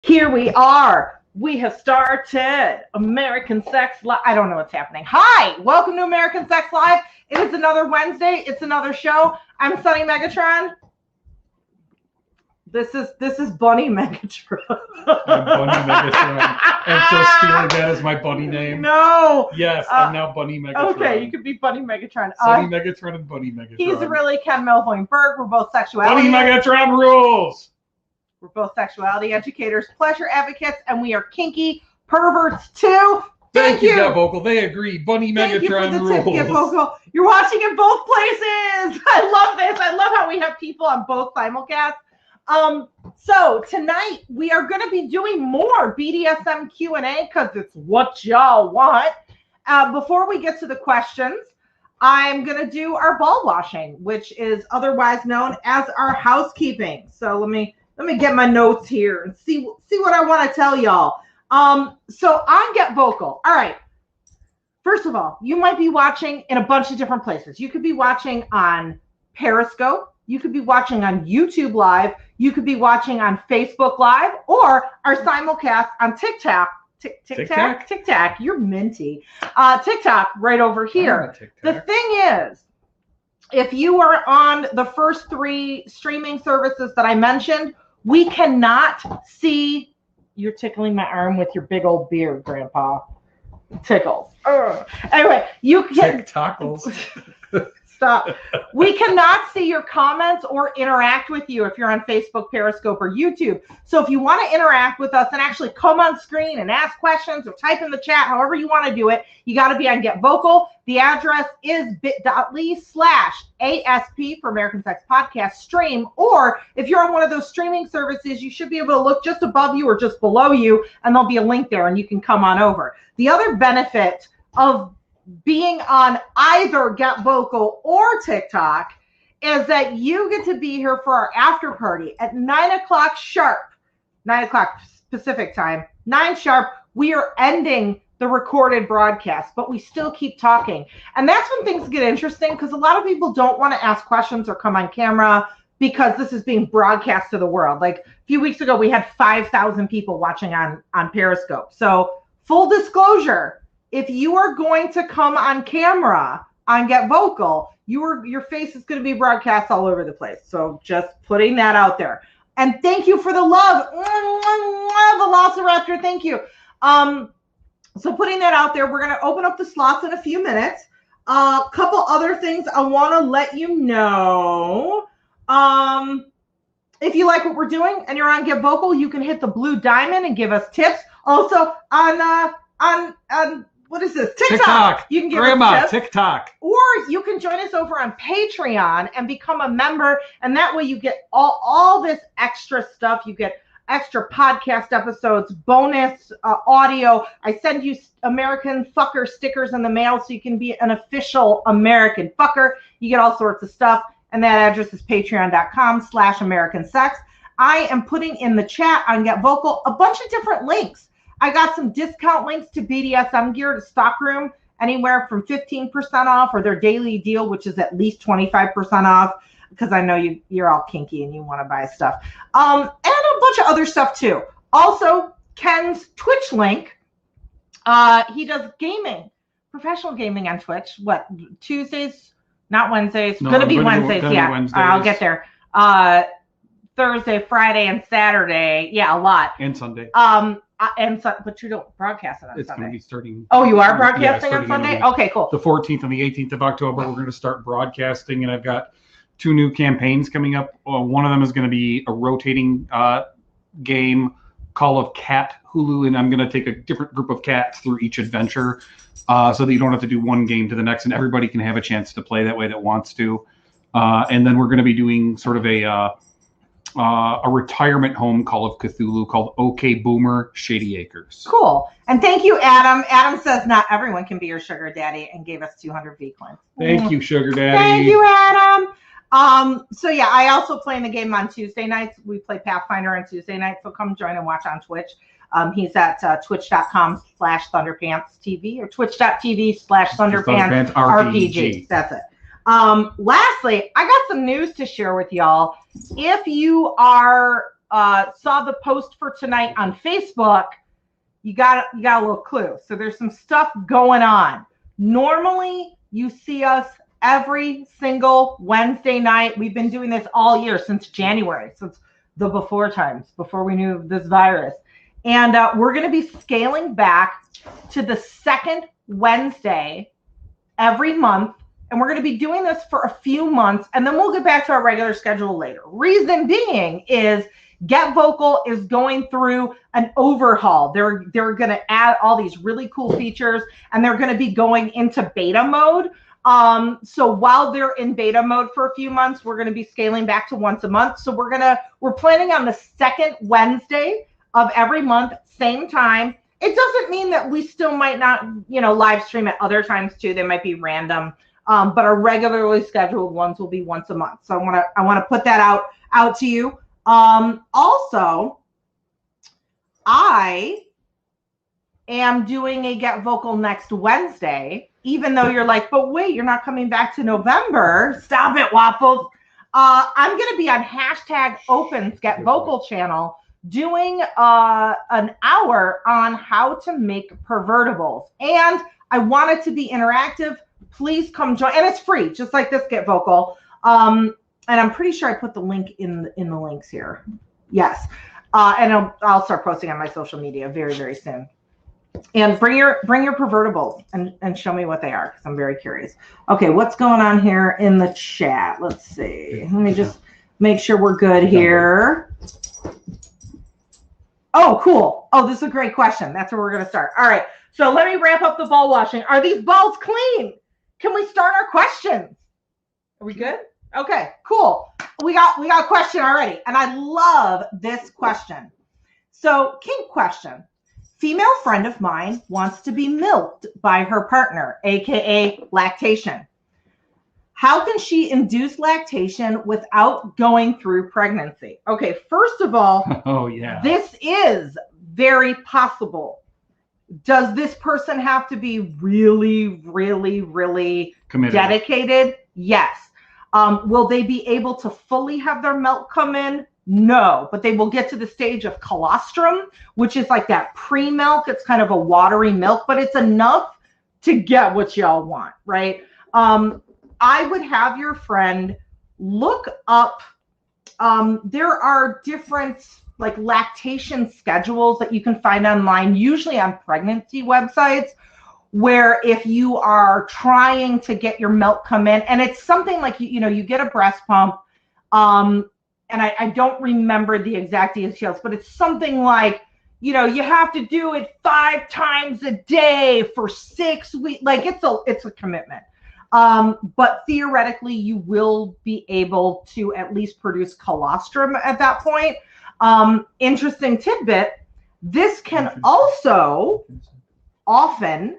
Here we are. We have started American Sex Live. I don't know what's happening. Hi, welcome to American Sex Live. It is another Wednesday. It's another show. I'm Sunny Megatron. This is Bunny Megatron. I'm Bunny Megatron. And so stealing that as my bunny name. No. Yes, I'm now Bunny Megatron. Okay, you could be Bunny Megatron. Sunny Megatron and Bunny Megatron. He's really Ken Melvoin-Berg. We're both sexuality. Bunny Megatron rules. We're both sexuality educators, pleasure advocates, and we are kinky perverts too. Thank you, Get Vocal. They agree. Bunny Megatron rules. Get Vocal. You're watching in both places. I love this. I love how we have people on both simulcasts. So tonight we are going to be doing more BDSM Q&A because it's what y'all want. Before we get to the questions, I'm going to do our ball washing, which is otherwise known as our housekeeping. So let me get my notes here and see what I want to tell y'all. So on Get Vocal. All right. First of all, you might be watching in a bunch of different places. You could be watching on Periscope. You could be watching on YouTube Live. You could be watching on Facebook Live or our simulcast on TikTok. TikTok. You're minty. TikTok right over here. The thing is, if you are on the first 3 streaming services that I mentioned, we cannot see. You're tickling my arm with your big old beard, Grandpa. Tickles. Anyway, you can TikTokles. Stop. We cannot see your comments or interact with you if you're on Facebook, Periscope, or YouTube. So if you want to interact with us and actually come on screen and ask questions or type in the chat, however you want to do it, you got to be on Get Vocal. The address is bit.ly/ASP for American Sex Podcast Stream. Or if you're on one of those streaming services, you should be able to look just above you or just below you, and there'll be a link there, and you can come on over. The other benefit of being on either Get Vocal or TikTok is that you get to be here for our after party at 9 o'clock sharp, 9 o'clock Pacific time, 9 sharp. We are ending the recorded broadcast, but we still keep talking. And that's when things get interesting because a lot of people don't want to ask questions or come on camera because this is being broadcast to the world. Like a few weeks ago, we had 5,000 people watching on Periscope. So full disclosure, if you are going to come on camera on Get Vocal, your face is going to be broadcast all over the place. So just putting that out there. And thank you for the love. Velociraptor, thank you. So putting that out there, we're going to open up the slots in a few minutes. A couple other things I want to let you know. If you like what we're doing and you're on Get Vocal, you can hit the blue diamond and give us tips. Also on what is this? TikTok. You can give Grandma, us tips. TikTok. Or you can join us over on Patreon and become a member. And that way you get all this extra stuff. You get extra podcast episodes, bonus audio. I send you American Fucker stickers in the mail so you can be an official American Fucker. You get all sorts of stuff. And that address is patreon.com/AmericanSex. I am putting in the chat on Get Vocal a bunch of different links. I got some discount links to BDSM gear to Stockroom, anywhere from 15% off or their daily deal, which is at least 25% off, because I know you're all kinky and you want to buy stuff. And a bunch of other stuff too. Also, Ken's Twitch link. He does gaming, professional gaming on Twitch. What, Tuesdays? Not Wednesdays. No, going to be Wednesdays. Yeah, Wednesdays. I'll get there. Thursday, Friday, and Saturday. Yeah, a lot. And Sunday. But you don't broadcast it on it's Sunday. Going to be starting. Oh, you are broadcasting on Sunday? Okay, cool. The 14th and the 18th of October, we're going to start broadcasting, and I've got 2 new campaigns coming up. One of them is going to be a rotating game, Call of Cat Hulu, and I'm going to take a different group of cats through each adventure so that you don't have to do one game to the next, and everybody can have a chance to play that way that wants to. And then we're going to be doing sort of a retirement home Call of Cthulhu called OK Boomer Shady Acres. Cool. And thank you, Adam. Adam says not everyone can be your sugar daddy and gave us 200 V coins. Thank you, sugar daddy. Thank you, Adam. So yeah, I also play in the game on Tuesday nights. We play Pathfinder on Tuesday nights, so come join and watch on Twitch. He's at twitch.com/ThunderPantsTV or twitch.tv/ThunderPantsRPG. That's it. Lastly, I got some news to share with y'all. If you are saw the post for tonight on Facebook, you got a little clue. So there's some stuff going on. Normally, you see us every single Wednesday night. We've been doing this all year since January, since the before times, before we knew this virus. And we're going to be scaling back to the second Wednesday every month. And we're going to be doing this for a few months, and then we'll get back to our regular schedule later. Reason being is Get Vocal is going through an overhaul. They're going to add all these really cool features, and they're going to be going into beta mode. So while they're in beta mode for a few months, we're going to be scaling back to once a month. So we're planning on the second Wednesday of every month, same time. It doesn't mean that we still might not, live stream at other times too. They might be random. But our regularly scheduled ones will be once a month. So I want to put that out to you. Also, I am doing a Get Vocal next Wednesday, even though you're like, but wait, you're not coming back to November. Stop it, Waffles. I'm going to be on #Opens Get Vocal channel doing an hour on how to make pervertibles. And I want it to be interactive. Please come join, and it's free, just like this Get Vocal. And I'm pretty sure I put the link in the links here. Yes, and I'll start posting on my social media very, very soon. And bring your pervertibles and show me what they are, because I'm very curious. Okay, what's going on here in the chat? Let's see. Let me just make sure we're good here. Oh, cool. Oh, this is a great question. That's where we're going to start. All right. So let me wrap up the ball washing. Are these balls clean? Can we start our questions? Are we good? Okay, cool. We got a question already, and I love this question. So, kink question. Female friend of mine wants to be milked by her partner, aka lactation. How can she induce lactation without going through pregnancy? Okay, first of all, this is very possible. Does this person have to be really, really, really committed, dedicated? Yes. Will they be able to fully have their milk come in? No, but they will get to the stage of colostrum, which is like that pre-milk. It's kind of a watery milk, but it's enough to get what y'all want, right? I would have your friend look up, there are different like lactation schedules that you can find online, usually on pregnancy websites, where if you are trying to get your milk come in, and it's something like, you get a breast pump, and I don't remember the exact details, but it's something like, you have to do it 5 times a day for 6 weeks. Like it's a commitment. But theoretically, you will be able to at least produce colostrum at that point. Interesting tidbit, this can also often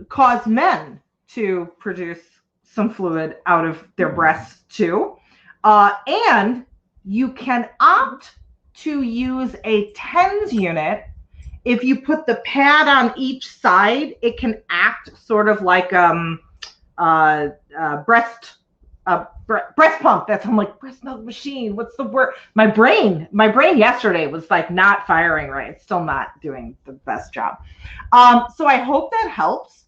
cause men to produce some fluid out of their breasts too. And you can opt to use a TENS unit. If you put the pad on each side, it can act sort of like breast pump. I'm like, breast milk machine. What's the word? My brain yesterday was like not firing right. It's still not doing the best job. So I hope that helps.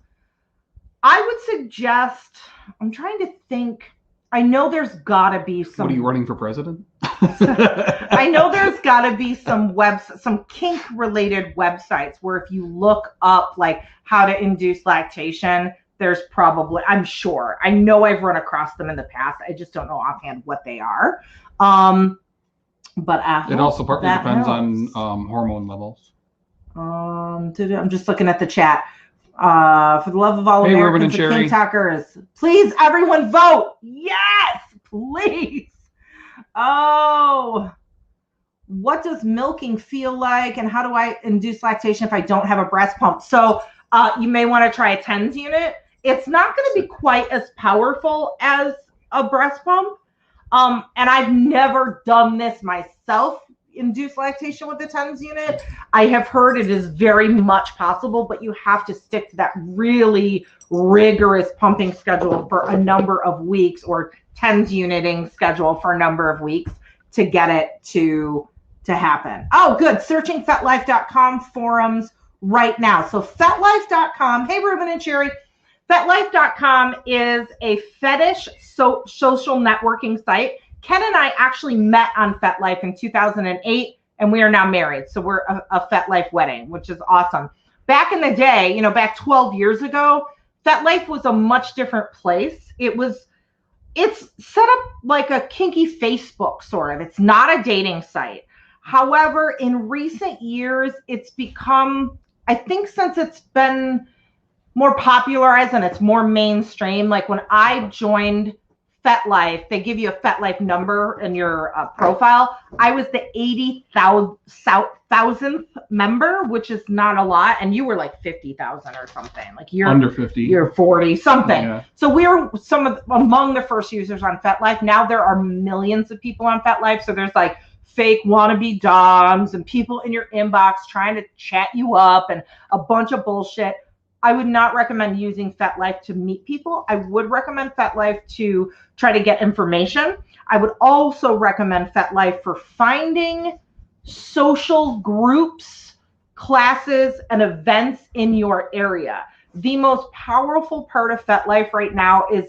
I would suggest, I'm trying to think, I know there's gotta be some. What are you running for president? I know there's gotta be some kink related websites where if you look up like how to induce lactation, there's probably, I'm sure, I know I've run across them in the past. I just don't know offhand what they are. But it also partly depends on hormone levels. I'm just looking at the chat. For the love of all Americans, the Kink Talkers, please everyone vote. Yes, please. Oh, what does milking feel like, and how do I induce lactation if I don't have a breast pump? So you may want to try a TENS unit. It's not going to be quite as powerful as a breast pump. And I've never done this myself, induce lactation with the TENS unit. I have heard it is very much possible, but you have to stick to that really rigorous pumping schedule for a number of weeks, or TENS uniting schedule for a number of weeks, to get it to happen. Oh, good. Searching FetLife.com forums right now. So FetLife.com. Hey, Ruben and Sherry. FetLife.com is a fetish social networking site. Ken and I actually met on FetLife in 2008, and we are now married. So we're a FetLife wedding, which is awesome. Back in the day, you know, back 12 years ago, FetLife was a much different place. It's set up like a kinky Facebook, sort of. It's not a dating site. However, in recent years, it's become, I think since it's been more popularized and it's more mainstream, like when I joined FetLife, they give you a FetLife number in your profile. I was the 80,000th member, which is not a lot, and you were like 50,000 or something. Like you're under 50. You're 40 something. Yeah. So we were among the first users on FetLife. Now there are millions of people on FetLife. So there's like fake wannabe doms and people in your inbox trying to chat you up and a bunch of bullshit. I would not recommend using FetLife to meet people. I would recommend FetLife to try to get information. I would also recommend FetLife for finding social groups, classes, and events in your area. The most powerful part of FetLife right now is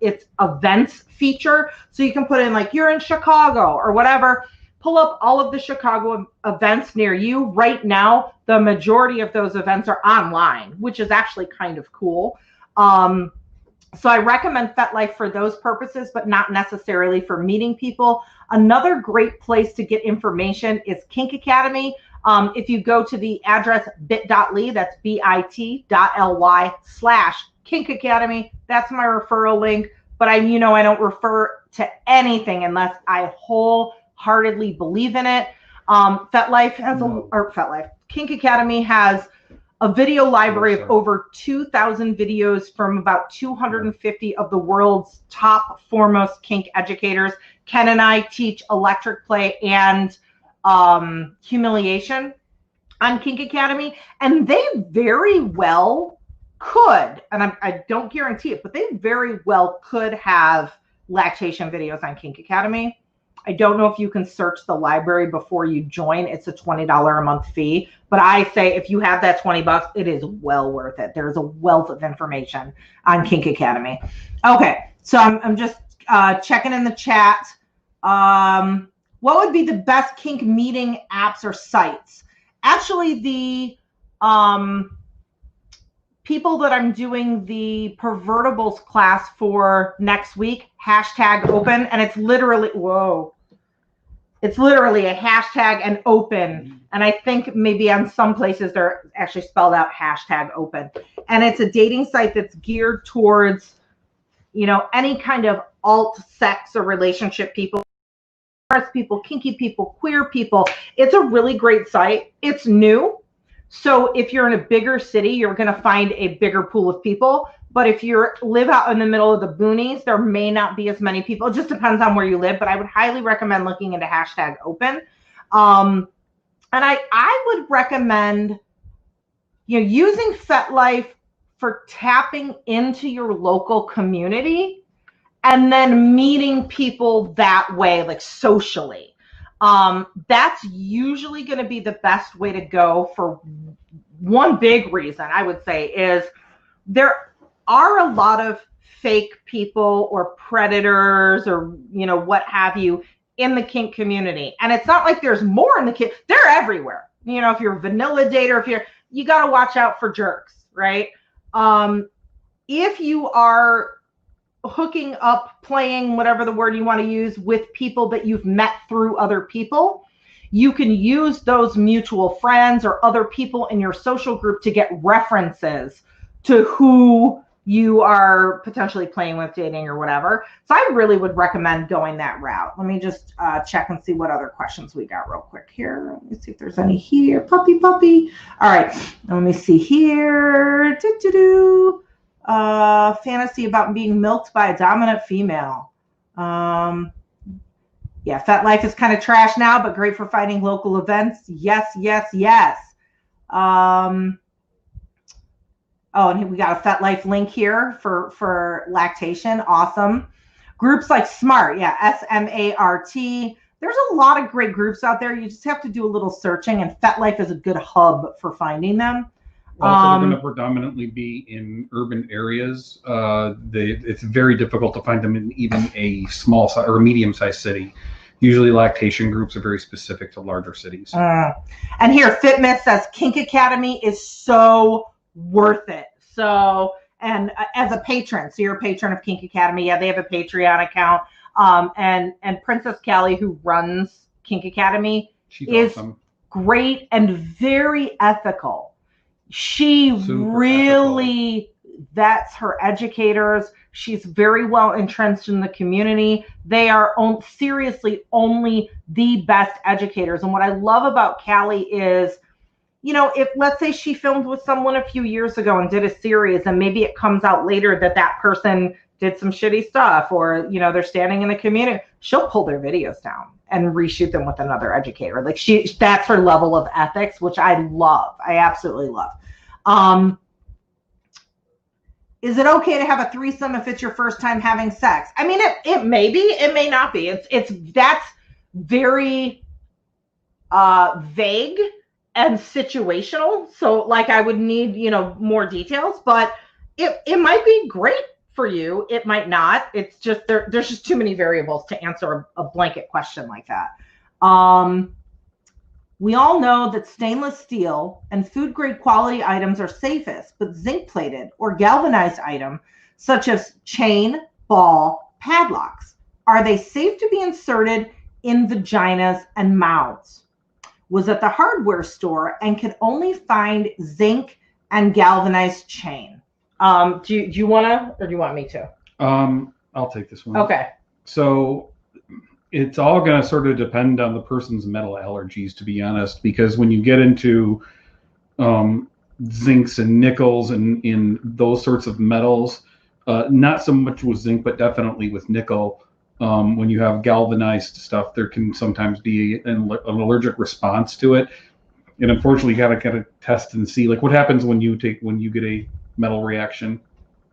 its events feature. So you can put in like you're in Chicago or whatever. Pull up all of the Chicago events near you. Right now, the majority of those events are online, which is actually kind of cool. So I recommend FetLife for those purposes, but not necessarily for meeting people. Another great place to get information is Kink Academy. If you go to the address bit.ly, that's bit.ly/Kink Academy, that's my referral link. But I don't refer to anything unless I wholeheartedly believe in it. Kink Academy has a video library of over 2,000 videos from about 250 of the world's top foremost kink educators. Ken and I teach electric play and humiliation on Kink Academy, and they very well could, and I don't guarantee it, but they very well could have lactation videos on Kink Academy. I don't know if you can search the library before you join. It's a $20 a month fee, but I say if you have that $20, it is well worth it. There's a wealth of information on Kink Academy. Okay, so I'm just checking in the chat. What would be the best kink meeting apps or sites? Actually, the people that I'm doing the pervertibles class for next week, #open, and it's literally, it's literally a hashtag and open. And I think maybe on some places they're actually spelled out #open. And it's a dating site that's geared towards, any kind of alt sex or relationship people, kinky people, queer people. It's a really great site. It's new. So if you're in a bigger city, you're going to find a bigger pool of people. But if you live out in the middle of the boonies, there may not be as many people. It just depends on where you live. But I would highly recommend looking into #open. And I would recommend using FetLife for tapping into your local community and then meeting people that way, like socially. That's usually going to be the best way to go. For one big reason, I would say, is there are a lot of fake people or predators or what have you in the kink community, and it's not like there's more in the kink. They're everywhere. If you're a vanilla dater, you got to watch out for jerks, right? If you are hooking up, playing, whatever the word you want to use, with people that you've met through other people, you can use those mutual friends or other people in your social group to get references to who you are potentially playing with, dating, or whatever. So I really would recommend going that route. Let me just check and see what other questions we got real quick here. Let me see if there's any here. Puppy. All right. Let me see here. Fantasy about being milked by a dominant female. Yeah, FetLife is kind of trash now, but great for finding local events. Yes. Oh, and we got a FetLife link here for lactation. Awesome. Groups like SMART, yeah, SMART. there's a lot of great groups out there. You just have to do a little searching, and FetLife is a good hub for finding them. Also, they're going to predominantly be in urban areas. It's very difficult to find them in even a small or medium-sized city. Usually lactation groups are very specific to larger cities. And here, FitMyth says Kink Academy is so worth it. So, and as a patron, so you're a patron of Kink Academy. Yeah, they have a Patreon account. And Princess Callie, who runs Kink Academy, is awesome. Great and very ethical. She really vets her educators. She's very well entrenched in the community. They are seriously only the best educators. And what I love about Callie is, you know, if let's say she filmed with someone a few years ago and did a series, and maybe it comes out later that that person did some shitty stuff, or, you know, they're standing in the community, she'll pull their videos down and reshoot them with another educator. Like that's her level of ethics, which I love. I absolutely love. Is it okay to have a threesome if it's your first time having sex? I mean, it may be, it may not be. That's very vague and situational. So like I would need, you know, more details, but it might be great for you. It might not. It's just there's just too many variables to answer a blanket question like that. We all know that stainless steel and food grade quality items are safest, but zinc plated or galvanized items such as chain, ball, padlocks, are they safe to be inserted in vaginas and mouths? Was at the hardware store and could only find zinc and galvanized chain. Do you want to, or do you want me to? I'll take this one. Okay. So it's all going to sort of depend on the person's metal allergies, to be honest, because when you get into zincs and nickels and in those sorts of metals, not so much with zinc, but definitely with nickel, when you have galvanized stuff, there can sometimes be an allergic response to it. And unfortunately, you got to kind of test and see, like, what happens when you get a metal reaction?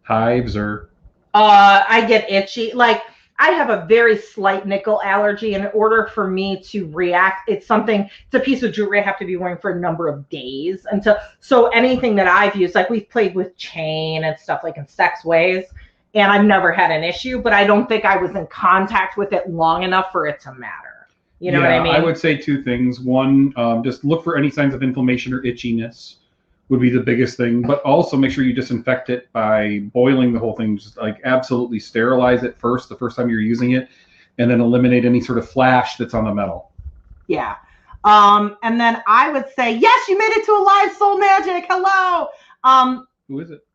Hives or? I get itchy. Like, I have a very slight nickel allergy. In order for me to react, it's a piece of jewelry I have to be wearing for a number of days. And so anything that I've used, like we've played with chain and stuff like in sex ways, and I've never had an issue, but I don't think I was in contact with it long enough for it to matter. You know what I mean? I would say two things. One, just look for any signs of inflammation or itchiness would be the biggest thing, but also make sure you disinfect it by boiling the whole thing. Just like absolutely sterilize it first, the first time you're using it, and then eliminate any sort of flash that's on the metal. Yeah. And then I would say, yes, you made it to a live Soul Magic. Hello. Who is it?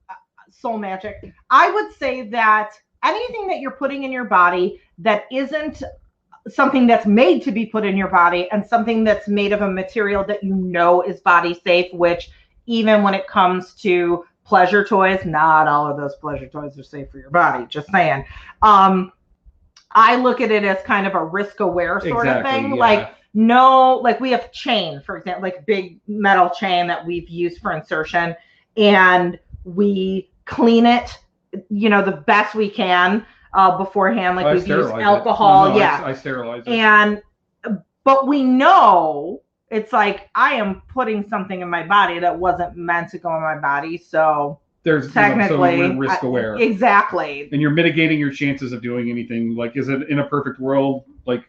Soul Magic. I would say that anything that you're putting in your body that isn't something that's made to be put in your body, and something that's made of a material that you know is body safe, which even when it comes to pleasure toys, not all of those pleasure toys are safe for your body, just saying. I look at it as kind of a risk aware sort of thing. Yeah. Like we have chain, for example, like big metal chain that we've used for insertion, and we clean it, you know, the best we can beforehand. Like we've used alcohol. I sterilize it. But we know it's like I am putting something in my body that wasn't meant to go in my body. So there's technically so we're risk aware. Exactly. And you're mitigating your chances of doing anything. Like, is it in a perfect world? Like,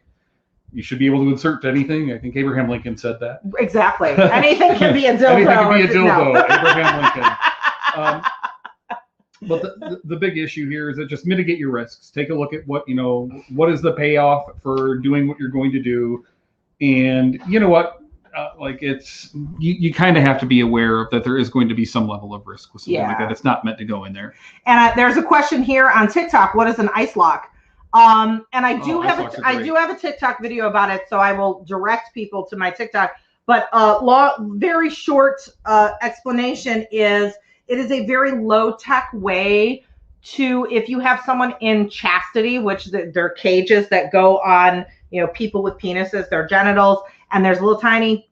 you should be able to insert anything. I think Abraham Lincoln said that. Exactly. Anything can be a dildo. Anything can be a dildo. No. Abraham Lincoln. But the big issue here is that just mitigate your risks. Take a look at what is the payoff for doing what you're going to do. And you know what? You kind of have to be aware of that there is going to be some level of risk with something like that. It's not meant to go in there. And there's a question here on TikTok. What is an ice lock? And I do have a TikTok video about it, so I will direct people to my TikTok. But very short explanation is it is a very low tech way to, if you have someone in chastity, which they're cages that go on, people with penises, their genitals. And there's a little tiny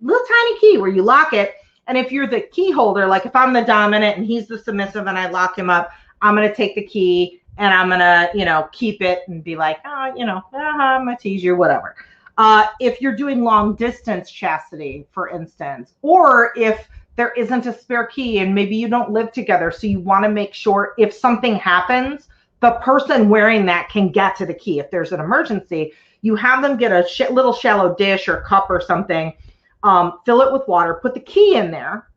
key where you lock it. And if you're the key holder, like if I'm the dominant and he's the submissive and I lock him up, I'm going to take the key and I'm going to, keep it and be like, I'm going to tease you, whatever. If you're doing long distance chastity, for instance, or if there isn't a spare key and maybe you don't live together, so you want to make sure if something happens, the person wearing that can get to the key. If there's an emergency, you have them get a little shallow dish or cup or something, fill it with water, put the key in there.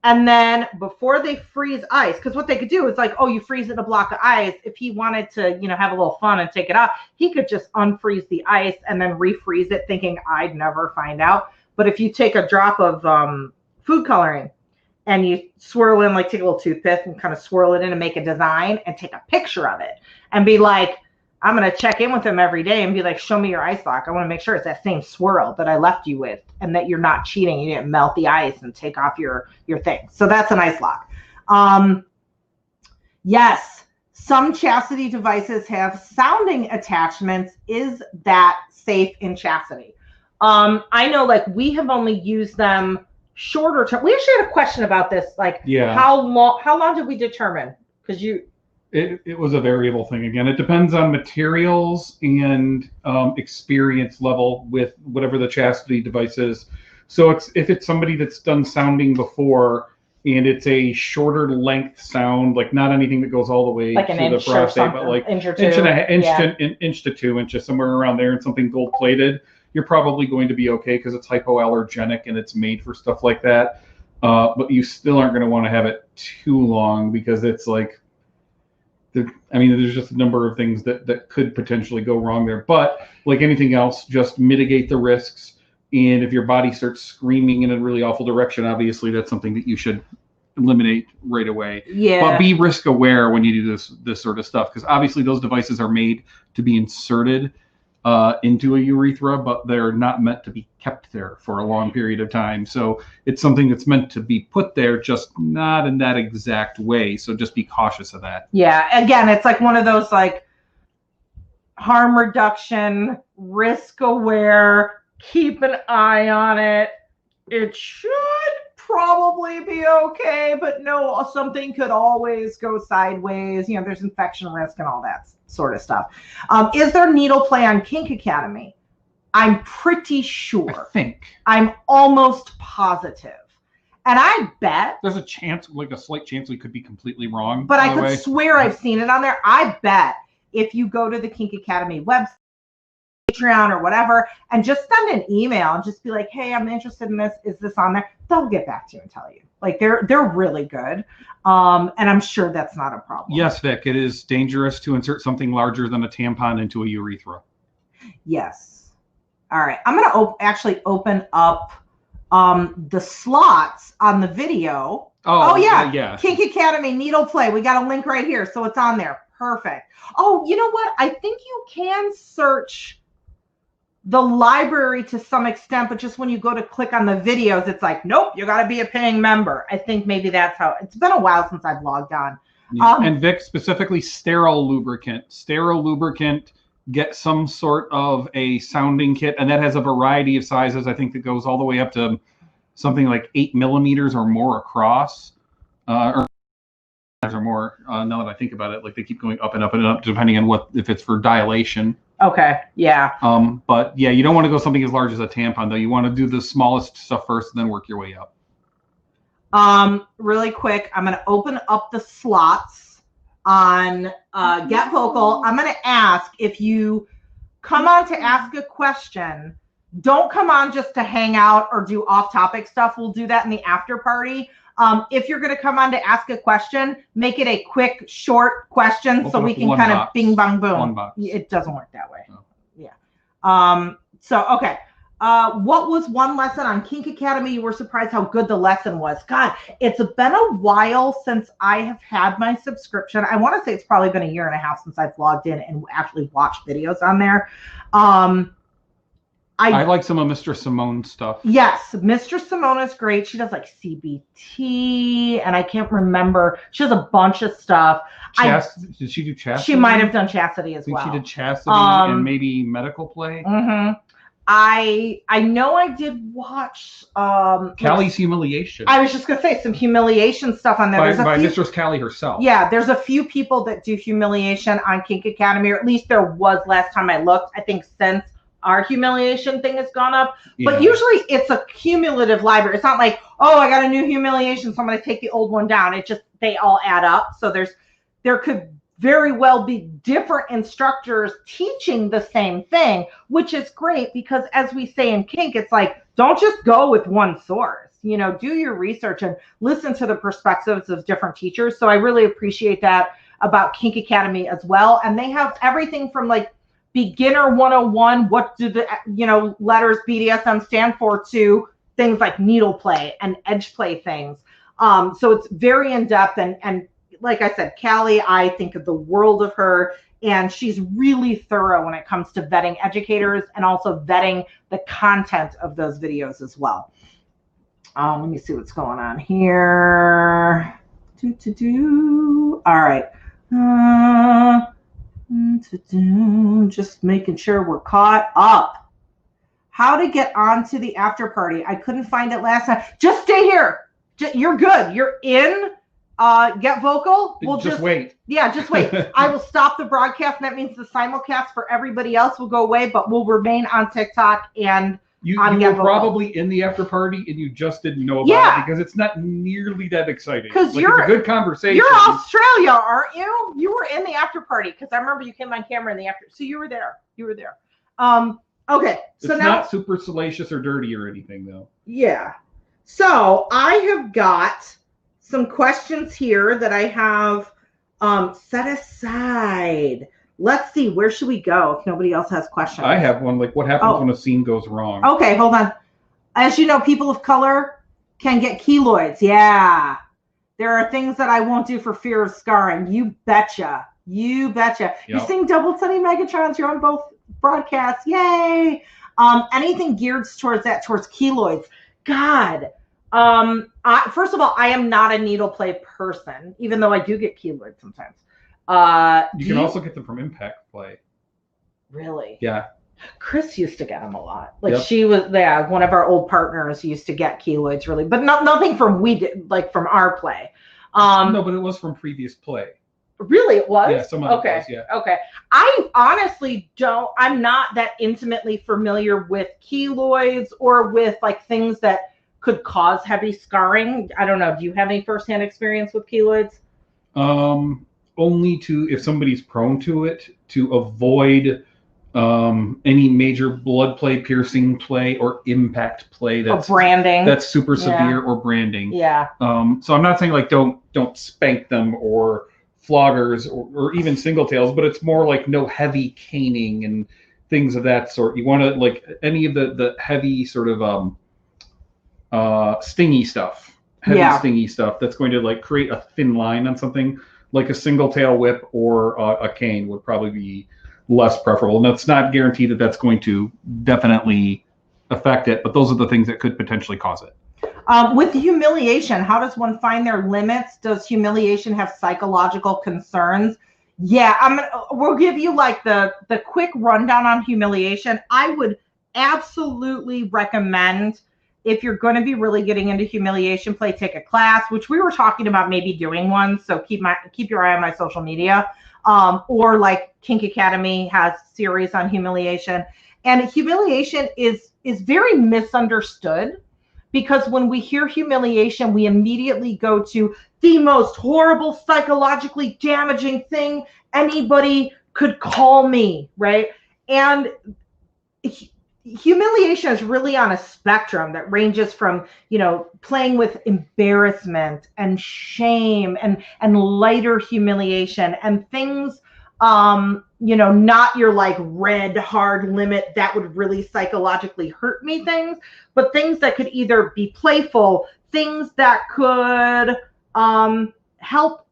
And then before they freeze ice, because what they could do is like, oh, you freeze it in a block of ice. If he wanted to, have a little fun and take it out, he could just unfreeze the ice and then refreeze it thinking I'd never find out. But if you take a drop of food coloring and you swirl in, like take a little toothpick and kind of swirl it in and make a design and take a picture of it and be like, I'm going to check in with him every day and be like, show me your ice block. I want to make sure it's that same swirl that I left you with and that you're not cheating. You didn't melt the ice and take off your thing. So that's an ice lock. Yes, some chastity devices have sounding attachments. Is that safe in chastity? I know like we have only used them shorter term. We actually had a question about this. Like how long did we determine? Because It was a variable thing. Again, it depends on materials and experience level with whatever the chastity device is. So if it's somebody that's done sounding before and it's a shorter length sound, like not anything that goes all the way like to the prostate, but like inch to 2 inches, somewhere around there, and something gold plated, you're probably going to be okay because it's hypoallergenic and it's made for stuff like that. But you still aren't going to want to have it too long because it's like, there's just a number of things that could potentially go wrong there. But like anything else, just mitigate the risks. And if your body starts screaming in a really awful direction, obviously that's something that you should eliminate right away. Yeah. But be risk aware when you do this sort of stuff, because obviously those devices are made to be inserted into a urethra, but they're not meant to be kept there for a long period of time. So it's something that's meant to be put there, just not in that exact way. So just be cautious of that. Yeah. Again, it's like one of those like harm reduction, risk aware, keep an eye on it. It should probably be okay, but no, something could always go sideways. There's infection risk and all that sort of stuff. Is there needle play on Kink Academy? I'm pretty sure. I'm almost positive. And I bet there's a chance, like a slight chance we could be completely wrong. But I could swear I've seen it on there. I bet if you go to the Kink Academy website, Patreon or whatever, and just send an email and just be like, hey, I'm interested in this. Is this on there? They'll get back to you and tell you. Like they're really good. And I'm sure that's not a problem. Yes, Vic, it is dangerous to insert something larger than a tampon into a urethra. Yes. All right. I'm going to actually open up the slots on the video. Oh yeah. Kink Academy needle play. We got a link right here. So it's on there. Perfect. Oh, you know what? I think you can search the library to some extent, but just when you go to click on the videos, it's like, nope, you got to be a paying member. I think maybe that's how. It's been a while since I've logged on. Yeah. And Vic, specifically sterile lubricant. Sterile lubricant, get some sort of a sounding kit, and that has a variety of sizes. I think that goes all the way up to something like 8 millimeters or more across, or more. Now that I think about it, like they keep going up and up and up, depending on if it's for dilation. Okay. Yeah. But yeah, you don't want to go something as large as a tampon, though. You want to do the smallest stuff first, and then work your way up. Really quick, I'm going to open up the slots on Get Vocal. I'm going to ask if you come on to ask a question. Don't come on just to hang out or do off-topic stuff. We'll do that in the after party. If you're going to come on to ask a question, make it a quick, short question so we can kind of bing, bang, boom. It doesn't work that way. No. Yeah. So, okay. What was one lesson on Kink Academy you were surprised how good the lesson was? God, it's been a while since I have had my subscription. I want to say it's probably been 1.5 years since I've logged in and actually watched videos on there. I like some of Mr. Simone's stuff. Yes, Mr. Simone is great. She does like CBT, and I can't remember. She does a bunch of stuff. Did she do chastity? She might have done chastity as well. I think she did chastity and maybe medical play. Mm-hmm. I know I did watch Callie's humiliation. I was just gonna say some humiliation stuff on there. By Mistress Callie herself. Yeah, there's a few people that do humiliation on Kink Academy, or at least there was last time I looked. I think since our humiliation thing has gone up. Yeah. But usually it's a cumulative library. It's not like, oh, I got a new humiliation, so I'm going to take the old one down. It just, they all add up. So there could very well be different instructors teaching the same thing, which is great because as we say in kink, it's like, don't just go with one source, you know, do your research and listen to the perspectives of different teachers. So I really appreciate that about Kink Academy as well. And they have everything from like beginner 101, what do the, you know, letters BDSM stand for, to things like needle play and edge play things. So it's very in-depth, and like I said, Callie, I think of the world of her, and she's really thorough when it comes to vetting educators and also vetting the content of those videos as well. Let me see what's going on here. All right. Just making sure we're caught up. How to get onto the after party. I couldn't find it last time. Just stay here. You're good. You're in. Get vocal. We'll just wait. Yeah, just wait. I will stop the broadcast, and that means the simulcast for everybody else will go away, but we'll remain on TikTok and you were probably in the after party and you just didn't know about it because it's not nearly that exciting. Because it's a good conversation. You're Australia, aren't you? You were in the after party because I remember you came on camera in the after. So you were there. You were there. Okay. So it's now, not super salacious or dirty or anything, though. Yeah. So I have got some questions here that I have set aside. Let's see, where should we go if nobody else has questions? I have one, like what happens when a scene goes wrong? Okay, hold on. As you know, people of color can get keloids. Yeah. There are things that I won't do for fear of scarring. You betcha. You betcha. Yep. You're seeing Double Sunny Megatrons. You're on both broadcasts. Yay. Anything geared towards that, towards keloids. God. First of all, I am not a needle play person, even though I do get keloids sometimes. You can also get them from impact play. Really? Yeah. Chris used to get them a lot. Like she was, one of our old partners used to get keloids really, but nothing from from our play. No, but it was from previous play. Really, it was? Yeah, some of it was, yeah. Okay. I honestly I'm not that intimately familiar with keloids or with like things that could cause heavy scarring. I don't know. Do you have any firsthand experience with keloids? Only if somebody's prone to it, to avoid any major blood play, piercing play, or impact play that's branding. That's super severe, or branding. Yeah. So I'm not saying like don't spank them or floggers or even single tails, but it's more like no heavy caning and things of that sort. You want to like any of the heavy sort of stingy stuff, stingy stuff that's going to like create a thin line on something. Like a single tail whip or a cane would probably be less preferable. And that's not guaranteed that that's going to definitely affect it, but those are the things that could potentially cause it. With humiliation, how does one find their limits? Does humiliation have psychological concerns? Yeah, we'll give you like the quick rundown on humiliation. I would absolutely recommend, if you're going to be really getting into humiliation play, take a class, which we were talking about maybe doing one. So keep your eye on my social media. Or like Kink Academy has series on humiliation. And humiliation is very misunderstood, because when we hear humiliation, we immediately go to the most horrible, psychologically damaging thing anybody could call me, right? And humiliation is really on a spectrum that ranges from, playing with embarrassment and shame and lighter humiliation and things, not your like red hard limit that would really psychologically hurt me things, but things that could either be playful, things that could help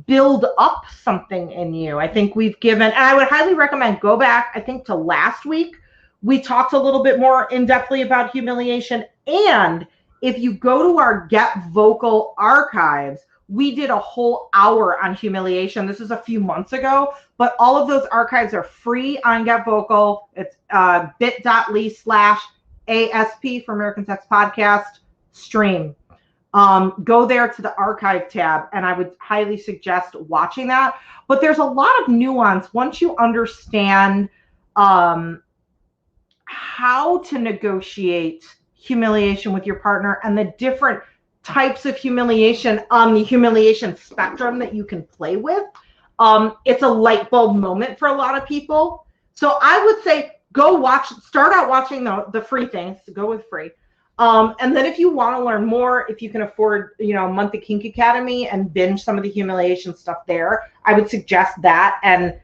build up something in you. I think we've given, and I would highly recommend go back, I think, to last week. We talked a little bit more in-depthly about humiliation. And if you go to our Get Vocal archives, we did a whole hour on humiliation. This is a few months ago, but all of those archives are free on Get Vocal. It's bit.ly/ASP for American Sex Podcast stream. Go there to the archive tab, and I would highly suggest watching that. But there's a lot of nuance once you understand how to negotiate humiliation with your partner and the different types of humiliation on the humiliation spectrum that you can play with, it's a light bulb moment for a lot of people. So I would say start out watching the free things, go with free. And then if you want to learn more, if you can afford, a month at Kink Academy and binge some of the humiliation stuff there, I would suggest that. And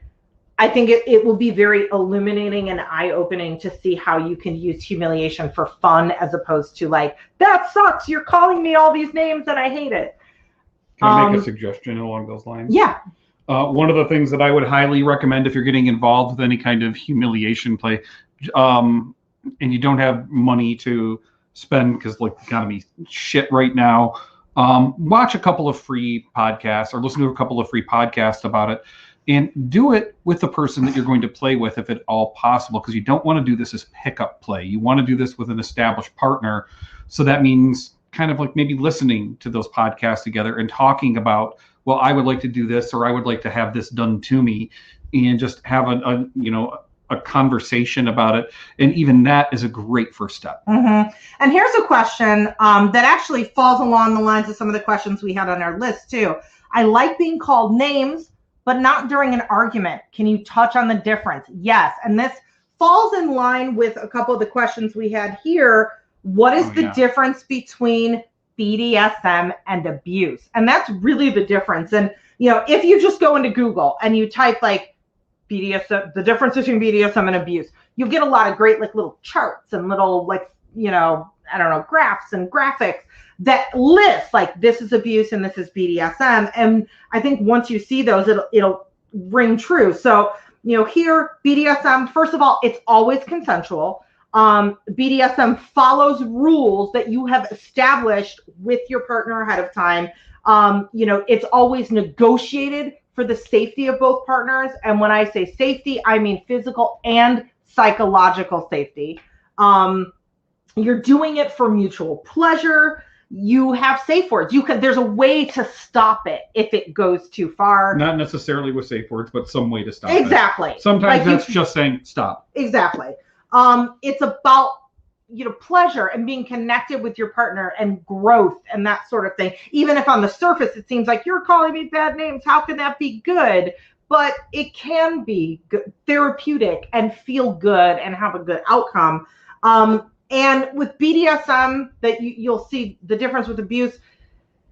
I think it will be very illuminating and eye-opening to see how you can use humiliation for fun as opposed to like, that sucks, you're calling me all these names and I hate it. Can I make a suggestion along those lines? Yeah. One of the things that I would highly recommend if you're getting involved with any kind of humiliation play, and you don't have money to spend because like the economy shit right now, watch a couple of free podcasts or listen to a couple of free podcasts about it, and do it with the person that you're going to play with if at all possible, because you don't want to do this as pickup play. You want to do this with an established partner. So that means kind of like maybe listening to those podcasts together and talking about, well, I would like to do this, or I would like to have this done to me, and just have a conversation about it. And even that is a great first step. Mm-hmm. And here's a question that actually falls along the lines of some of the questions we had on our list too. I like being called names, but not during an argument. Can you touch on the difference? Yes. And this falls in line with a couple of the questions we had here. What is the difference between BDSM and abuse? And that's really the difference. And, if you just go into Google and you type like BDSM, the difference between BDSM and abuse, you'll get a lot of great like little charts and little like, graphs and graphics that list like this is abuse and this is BDSM. And I think once you see those, it'll ring true. So, here BDSM, first of all, it's always consensual. BDSM follows rules that you have established with your partner ahead of time. It's always negotiated for the safety of both partners. And when I say safety, I mean physical and psychological safety. You're doing it for mutual pleasure. You have safe words. There's a way to stop it if it goes too far. Not necessarily with safe words, but some way to stop it. Exactly. Sometimes that's just saying stop. Exactly. It's about, pleasure and being connected with your partner and growth and that sort of thing. Even if on the surface it seems like you're calling me bad names, how can that be good? But it can be good, therapeutic and feel good and have a good outcome. And with BDSM, that you'll see the difference with abuse.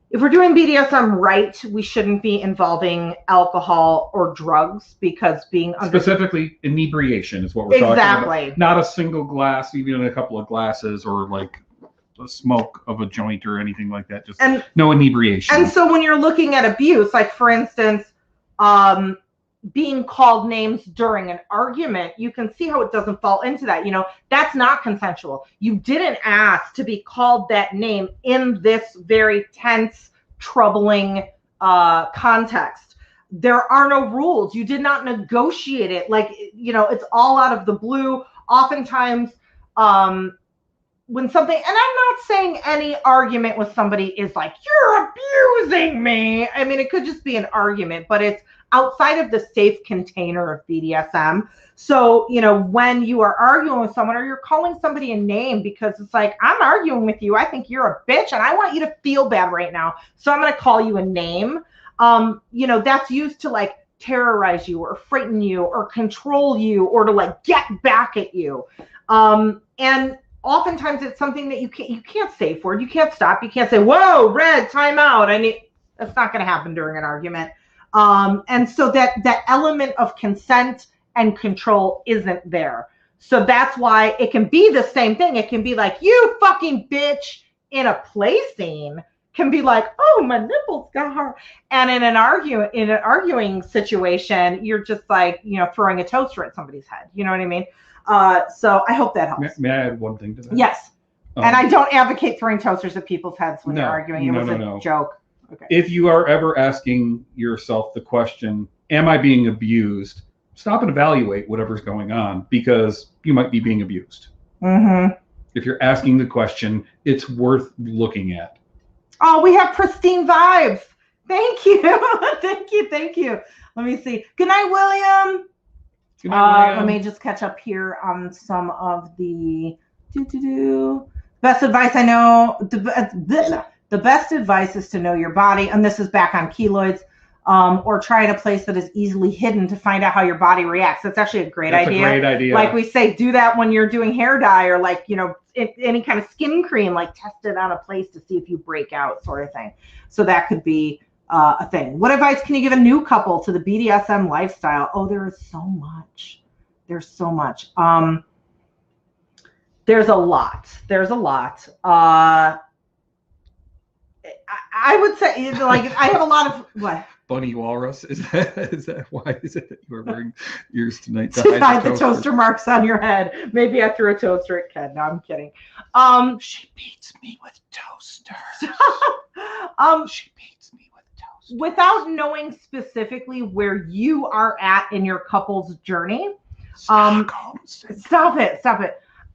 If we're doing BDSM right, we shouldn't be involving alcohol or drugs, because specifically inebriation is what we're talking about. Exactly. Not a single glass, even a couple of glasses, or like the smoke of a joint or anything like that. Just no inebriation. And so when you're looking at abuse, like for instance, being called names during an argument, you can see how it doesn't fall into that. That's not consensual. You didn't ask to be called that name in this very tense, troubling context. There are no rules. You did not negotiate it. Like, it's all out of the blue. Oftentimes, when something, and I'm not saying any argument with somebody is like, you're abusing me. I mean, it could just be an argument, but it's outside of the safe container of BDSM. So, when you are arguing with someone or you're calling somebody a name because it's like, I'm arguing with you, I think you're a bitch and I want you to feel bad right now, so I'm going to call you a name. That's used to like terrorize you or frighten you or control you or to like get back at you. And oftentimes it's something that you can't say for it. You can't stop. You can't say, whoa, red, time out. That's not going to happen during an argument. And so that element of consent and control isn't there. So that's why it can be the same thing. It can be like, you fucking bitch, in a play scene can be like, oh, my nipples got hard. And in an arguing situation, you're just like, throwing a toaster at somebody's head. You know what I mean? So I hope that helps. May I add one thing to that? Yes. And I don't advocate throwing toasters at people's heads when they're arguing. It was a joke. Okay. If you are ever asking yourself the question, am I being abused? Stop and evaluate whatever's going on, because you might be being abused. Mm-hmm. If you're asking the question, it's worth looking at. Oh, we have pristine vibes. Thank you. Thank you. Let me see. Good night, William. Let me just catch up here on some of the best advice I know. The best advice is to know your body, and this is back on keloids, or try at a place that is easily hidden to find out how your body reacts. That's actually a great idea. That's a great idea. Like we say, do that when you're doing hair dye, or like, any kind of skin cream, like test it on a place to see if you break out, sort of thing. So that could be a thing. What advice can you give a new couple to the BDSM lifestyle? Oh, there is so much. There's so much. There's a lot. I would say, like, I have a lot of what? Bunny Walrus. Is that why is it that you are wearing yours tonight? To hide the toaster marks on your head. Maybe I threw a toaster at Ken. No, I'm kidding. She beats me with toasters. She beats me with toasters. Without knowing specifically where you are at in your couple's journey. Stop it.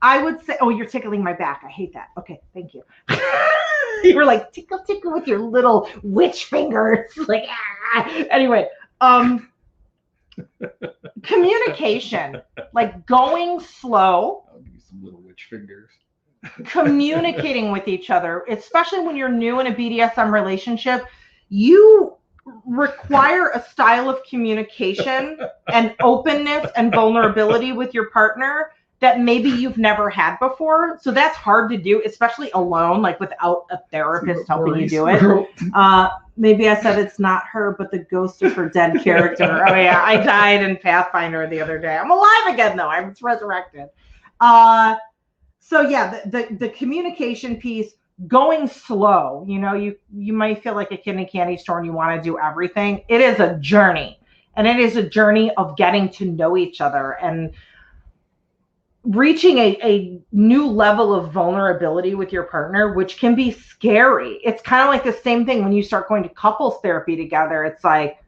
I would say, oh, you're tickling my back. I hate that. Okay, thank you. You were like, tickle with your little witch fingers. Like, ah. Anyway, communication, like going slow. I'll give you some little witch fingers. Communicating with each other, especially when you're new in a BDSM relationship, you require a style of communication and openness and vulnerability with your partner that maybe you've never had before. So that's hard to do, especially alone, like without a therapist helping you do it. Maybe I said it's not her, but the ghost of her dead character. Oh yeah, I died in Pathfinder the other day. I'm alive again though. I was resurrected. So yeah, the communication piece, going slow. You might feel like a kid in a candy store and you want to do everything. It is a journey, and it is a journey of getting to know each other and reaching a new level of vulnerability with your partner, which can be scary. It's kind of like the same thing when you start going to couples therapy together. It's like,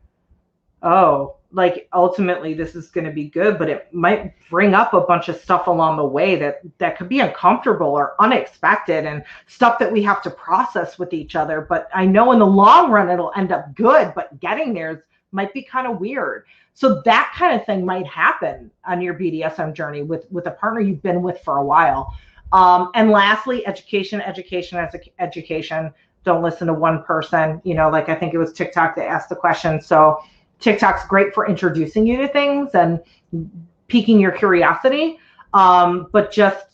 oh, like ultimately this is going to be good, but it might bring up a bunch of stuff along the way that could be uncomfortable or unexpected, and stuff that we have to process with each other. But I know in the long run it'll end up good, but getting there might be kind of weird. So that kind of thing might happen on your BDSM journey with a partner you've been with for a while. And lastly, education. Don't listen to one person. Like I think it was TikTok that asked the question. So TikTok's great for introducing you to things and piquing your curiosity. But just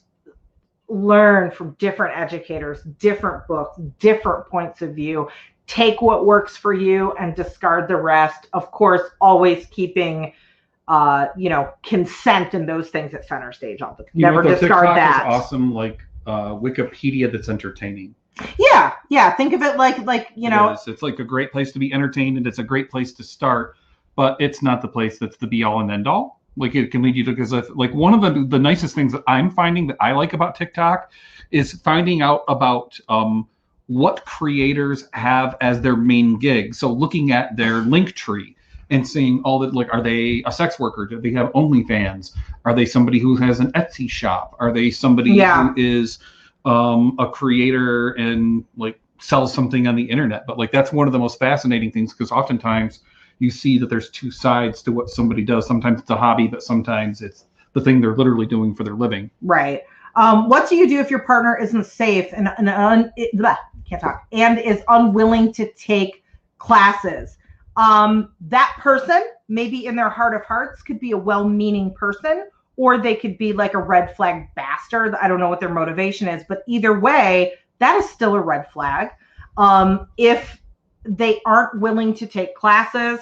learn from different educators, different books, different points of view. Take what works for you and discard the rest. Of course, always keeping, consent and those things at center stage. Never discard TikTok that. Is awesome, like Wikipedia that's entertaining. Yeah. Think of it like It's like a great place to be entertained, and it's a great place to start, but it's not the place that's the be all and end all. Like it can lead you to, because like one of the nicest things that I'm finding that I like about TikTok is finding out about what creators have as their main gig. So looking at their link tree and seeing all that, like, are they a sex worker? Do they have OnlyFans? Are they somebody who has an Etsy shop? Are they somebody who is a creator and like sells something on the internet? But like that's one of the most fascinating things, because oftentimes you see that there's two sides to what somebody does. Sometimes it's a hobby, but sometimes it's the thing they're literally doing for their living. Right. What do you do if your partner isn't safe and is unwilling to take classes? That person, maybe in their heart of hearts, could be a well-meaning person, or they could be like a red flag bastard. I don't know what their motivation is, but either way, that is still a red flag. If they aren't willing to take classes,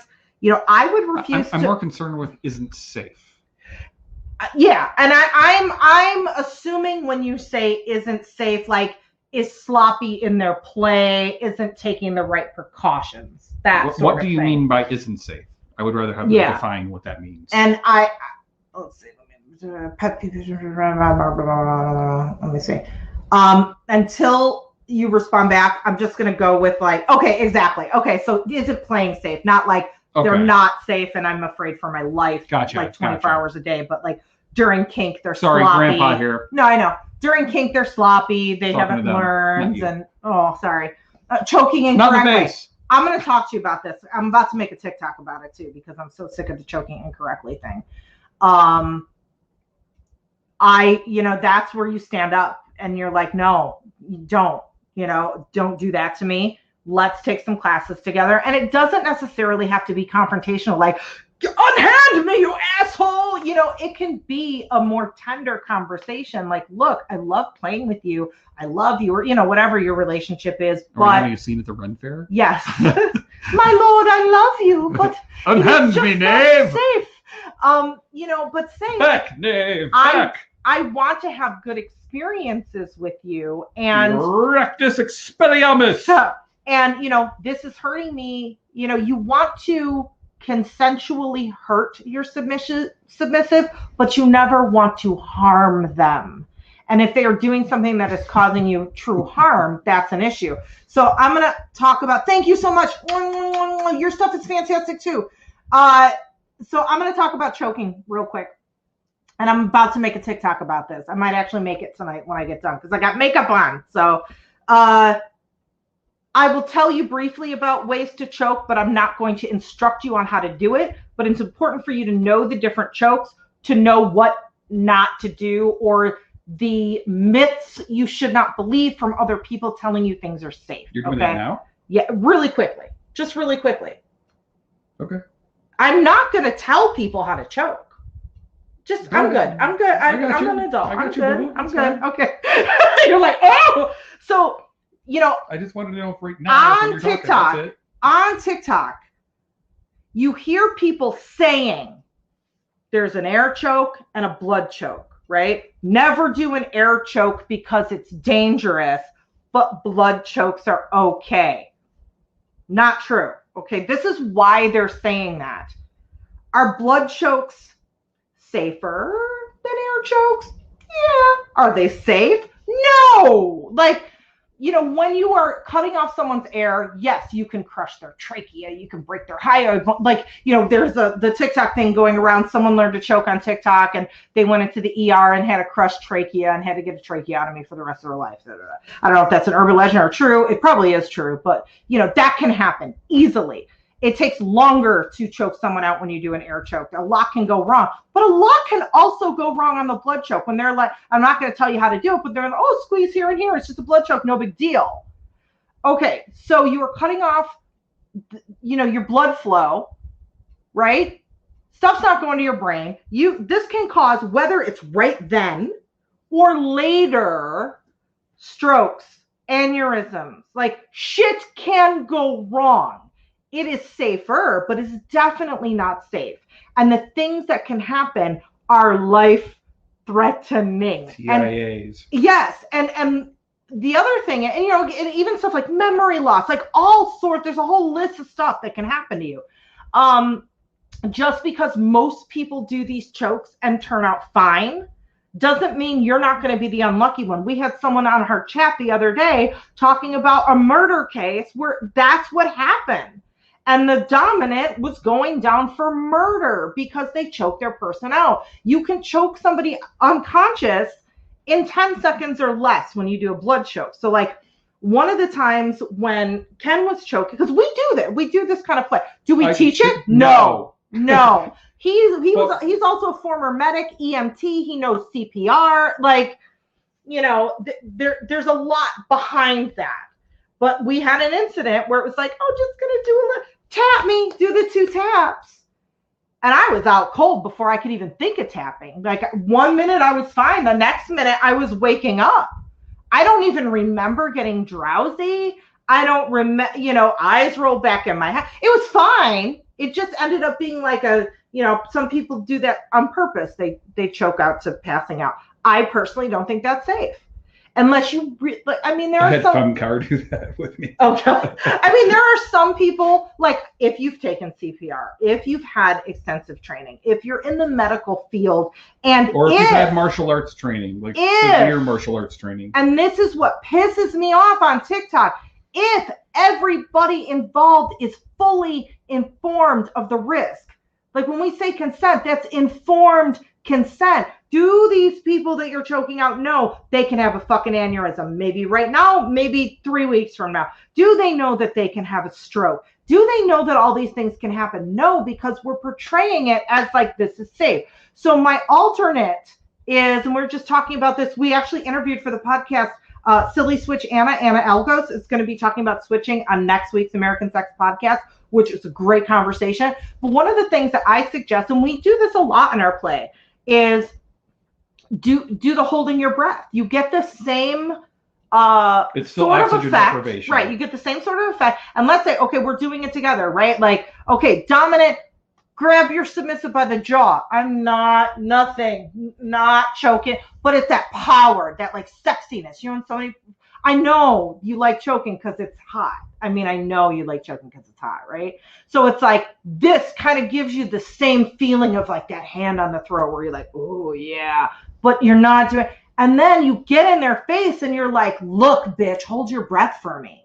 I would refuse. I'm more concerned with isn't safe. Yeah, and I'm assuming when you say isn't safe, like is sloppy in their play, isn't taking the right precautions. What do you mean by isn't safe? I would rather have them define what that means. And let's see. Let me see. Until you respond back, I'm just gonna go with like, okay, exactly. Okay, so isn't playing safe, not like they're not safe and I'm afraid for my life. Gotcha. Like 24 hours a day, but like during kink they're sloppy. Sorry, Grandpa here. No, I know. During kink they're sloppy. They haven't learned, and choking incorrectly. Not the face. I'm going to talk to you about this. I'm about to make a TikTok about it too, because I'm so sick of the choking incorrectly thing. That's where you stand up and you're like, no, don't do that to me. Let's take some classes together. And it doesn't necessarily have to be confrontational, like, unhand me, you asshole. It can be a more tender conversation. Like, look, I love playing with you. I love you, or, whatever your relationship is. But you seen at the Run Fair? Yes. My lord, I love you, but unhand me, knave. Safe. But say, back, knave, back. I want to have good experiences with you. And rectus expelliarmus. And, this is hurting me. You want to consensually hurt your submissive, but you never want to harm them. And if they are doing something that is causing you true harm, that's an issue. So I'm going to talk about, thank you so much. Your stuff is fantastic too. So I'm going to talk about choking real quick. And I'm about to make a TikTok about this. I might actually make it tonight when I get done because I got makeup on. So I will tell you briefly about ways to choke, but I'm not going to instruct you on how to do it. But it's important for you to know the different chokes, to know what not to do, or the myths you should not believe from other people telling you things are safe. You're doing that now? Yeah, really quickly. Just really quickly. Okay. I'm not going to tell people how to choke. I'm good. I'm an adult. I'm good. Okay. You're like, oh. So, I just wanted to know if right now on TikTok, you hear people saying there's an air choke and a blood choke, right? Never do an air choke because it's dangerous, but blood chokes are okay. Not true. Okay. This is why they're saying that. Are blood chokes safer than air chokes? Yeah. Are they safe? No. Like, when you are cutting off someone's air, yes, you can crush their trachea, you can break their hyoid. Like, there's the TikTok thing going around. Someone learned to choke on TikTok and they went into the ER and had a crushed trachea and had to get a tracheotomy for the rest of their life. I don't know if that's an urban legend or true. It probably is true, but that can happen easily. It takes longer to choke someone out when you do an air choke. A lot can go wrong, but a lot can also go wrong on the blood choke when they're like, I'm not going to tell you how to do it, but they're like, oh, squeeze here and here. It's just a blood choke. No big deal. Okay. So you are cutting off, your blood flow, right? Stuff's not going to your brain. This can cause, whether it's right then or later, strokes, aneurysms, like shit can go wrong. It is safer, but it's definitely not safe. And the things that can happen are life-threatening. TIAs. Yes. And the other thing, and even stuff like memory loss, like all sorts, there's a whole list of stuff that can happen to you. Just because most people do these chokes and turn out fine doesn't mean you're not going to be the unlucky one. We had someone on our chat the other day talking about a murder case where that's what happened. And the dominant was going down for murder because they choked their person out. You can choke somebody unconscious in 10 seconds or less when you do a blood choke. So like one of the times when Ken was choking, because we do this kind of play. Do we teach it? No. He's also a former medic, EMT. He knows CPR. Like, there's a lot behind that. But we had an incident where it was like, oh, just going to do a little tap me, do the 2 taps. And I was out cold before I could even think of tapping. Like 1 minute I was fine. The next minute I was waking up. I don't even remember getting drowsy. I don't remember, eyes roll back in my head. It was fine. It just ended up being like some people do that on purpose. They choke out to passing out. I personally don't think that's safe. Unless you, there are some car do that with me. Oh, God. There are some people, like if you've taken CPR, if you've had extensive training, if you're in the medical field, or if you've had martial arts training, like severe martial arts training. And this is what pisses me off on TikTok. If everybody involved is fully informed of the risk, like when we say consent, that's informed consent. Do these people that you're choking out know they can have a fucking aneurysm? Maybe right now, maybe 3 weeks from now. Do they know that they can have a stroke? Do they know that all these things can happen? No, because we're portraying it as like, this is safe. So my alternate is, and we're just talking about this, we actually interviewed for the podcast, Silly Switch Anna Algos is going to be talking about switching on next week's American Sex Podcast, which is a great conversation. But one of the things that I suggest, and we do this a lot in our play, is do the holding your breath. You get the same it's still sort of oxygen effect, deprivation. right? You get the same sort of effect. And let's say, okay, we're doing it together, right? Like, okay, dominant, grab your submissive by the jaw. I'm not choking, but it's that power, that like sexiness. You know, so many, I know you like choking because it's hot. I mean, I know you like choking because it's hot, right? So it's like, this kind of gives you the same feeling of like that hand on the throat where you're like, oh yeah, but you're not doing. And then you get in their face and you're like, look, bitch, hold your breath for me.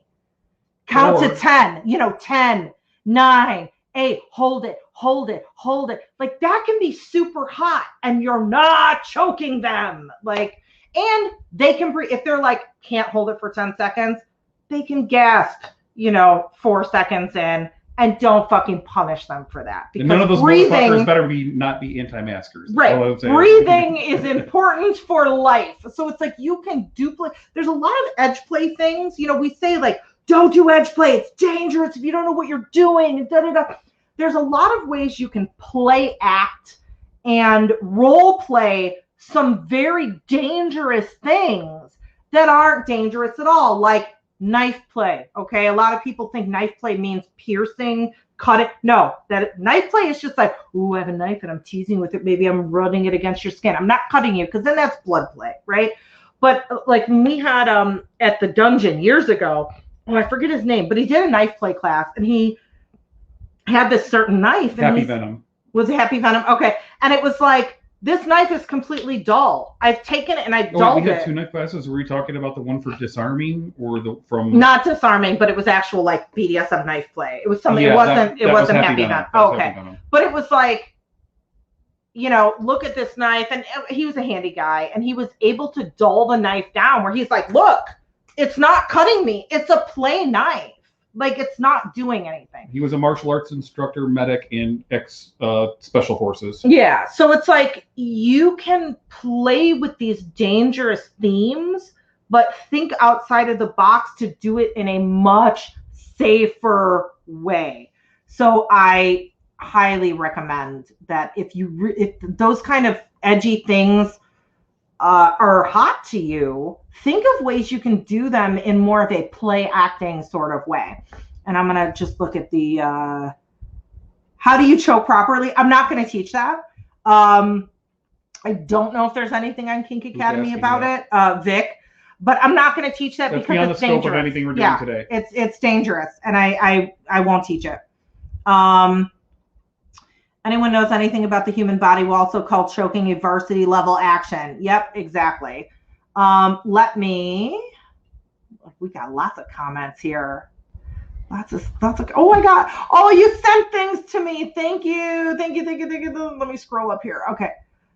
Count to 10, 10, 9, 8, hold it. Like that can be super hot and you're not choking them. Like, and they can breathe. If they're like, can't hold it for 10 seconds, they can gasp, 4 seconds in. And don't fucking punish them for that. Because none of those breathing better not be anti-maskers. Right. Breathing is important for life. So it's like you can duplicate. There's a lot of edge play things. We say like, don't do edge play. It's dangerous if you don't know what you're doing. And There's a lot of ways you can play act and role play some very dangerous things that aren't dangerous at all. Like knife play. Okay. A lot of people think knife play means piercing, cutting. No, that knife play is just like, ooh, I have a knife and I'm teasing with it. Maybe I'm running it against your skin. I'm not cutting you because then that's blood play. Right. But like when we had at the dungeon years ago, I forget his name, but he did a knife play class and he had this certain knife. Happy Venom. Was it Happy Venom? Okay. And it was like, this knife is completely dull. I've taken it and I've dulled it. We had 2 knife classes. Were we talking about the one for disarming or from? Not disarming, but it was actual like BDSM knife play. It was something. Yeah, it wasn't Happy Venom. Oh, okay. But it was like, look at this knife, and he was a handy guy, and he was able to dull the knife down. Where he's like, look, it's not cutting me. It's a play knife. Like it's not doing anything. He was a martial arts instructor, medic in special forces. Yeah. So it's like you can play with these dangerous themes, but think outside of the box to do it in a much safer way. So I highly recommend that if those kind of edgy things are hot to you, think of ways you can do them in more of a play acting sort of way. And I'm going to just look at the how do you choke properly? I'm not going to teach that. I don't know if there's anything on Kink Academy about it, Vic, but I'm not going to teach that. That's because beyond it's the scope dangerous. Of anything we're doing today. It's dangerous, and I won't teach it. Anyone knows anything about the human body? We'll also call choking a varsity level action. Yep, exactly. We got lots of comments here. Lots of, oh my God. Oh, you sent things to me. Thank you. Let me scroll up here. Okay.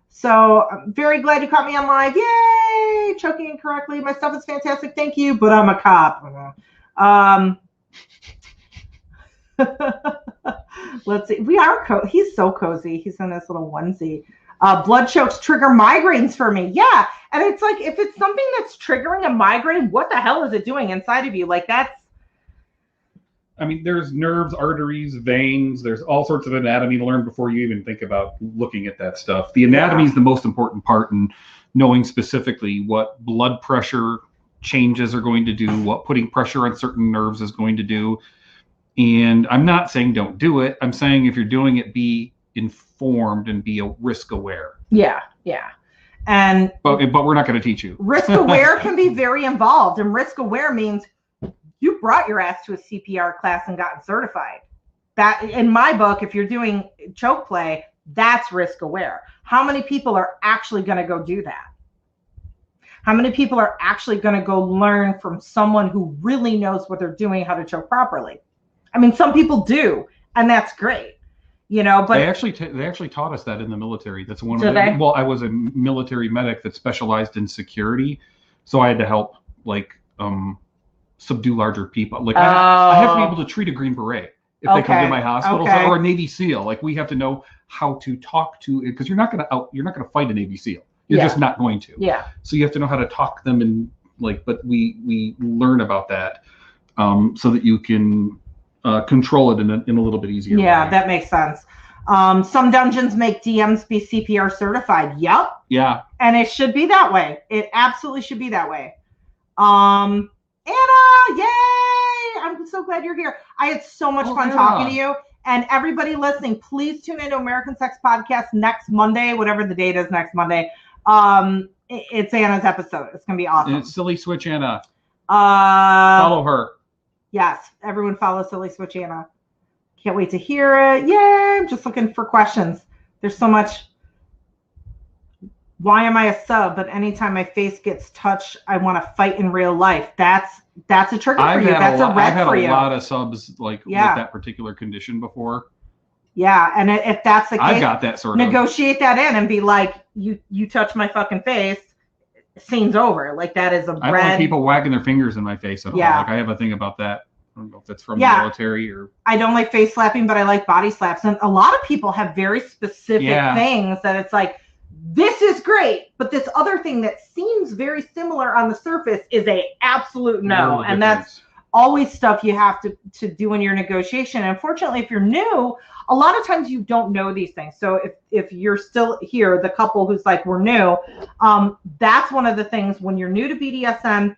So I'm very glad you caught me on live. Yay. Choking incorrectly. My stuff is fantastic. Thank you. But I'm a cop. Let's see. He's so cozy. He's in this little onesie. Blood chokes trigger migraines for me. Yeah. And it's like, if it's something that's triggering a migraine, what the hell is it doing inside of you? Like there's nerves, arteries, veins. There's all sorts of anatomy to learn before you even think about looking at that stuff. The anatomy is the most important part in knowing specifically what blood pressure changes are going to do, what putting pressure on certain nerves is going to do. And I'm not saying don't do it. I'm saying if you're doing it, be informed and be risk aware. Yeah. And but we're not going to teach you. Risk aware can be very involved, and risk aware means you brought your ass to a CPR class and gotten certified. That, in my book, if you're doing choke play, that's risk aware. How many people are actually going to go do that? How many people are actually going to go learn from someone who really knows what they're doing, how to choke properly? Some people do, and that's great. But they actually taught us that in the military. That's one of the. Well, I was a military medic that specialized in security, so I had to help subdue larger people. I have to be able to treat a Green Beret. if they come to my hospital, Okay. or a Navy SEAL. Like we have to know how to talk to, because you're not gonna fight a Navy SEAL. You're just not going to. Yeah. So you have to know how to talk them, and like, but we learn about that so that you can control it in a little bit easier way. That makes sense. Some dungeons make DMs be CPR certified. Yep. Yeah. And it should be that way. It absolutely should be that way. Anna, yay! I'm so glad you're here. I had so much fun talking to you. And everybody listening, please tune into American Sex Podcast next Monday, whatever the date is next Monday. It's Anna's episode. It's gonna be awesome. And it's Silly Switch Anna. Follow her. Yes, everyone follow Silly Switch Anna. Can't wait to hear it. Yay! I'm just looking for questions. There's so much. Why am I a sub? But anytime my face gets touched, I want to fight in real life. That's a trigger for you. That's a red for you. I've had a lot of subs like with that particular condition before. Yeah, and if that's the case, I've got that sort of. Negotiate that in and be like, you touch my fucking face, scene's over. Like that is a red. I don't like people wagging their fingers in my face at all. Like I have a thing about that. I don't know if that's from the military or. I don't like face slapping, but I like body slaps. And a lot of people have very specific things that it's like, this is great, but this other thing that seems very similar on the surface is a absolute no. And that's always stuff you have to do in your negotiation. And unfortunately, if you're new, a lot of times you don't know these things. So if you're still here, the couple who's like, we're new, that's one of the things when you're new to BDSM,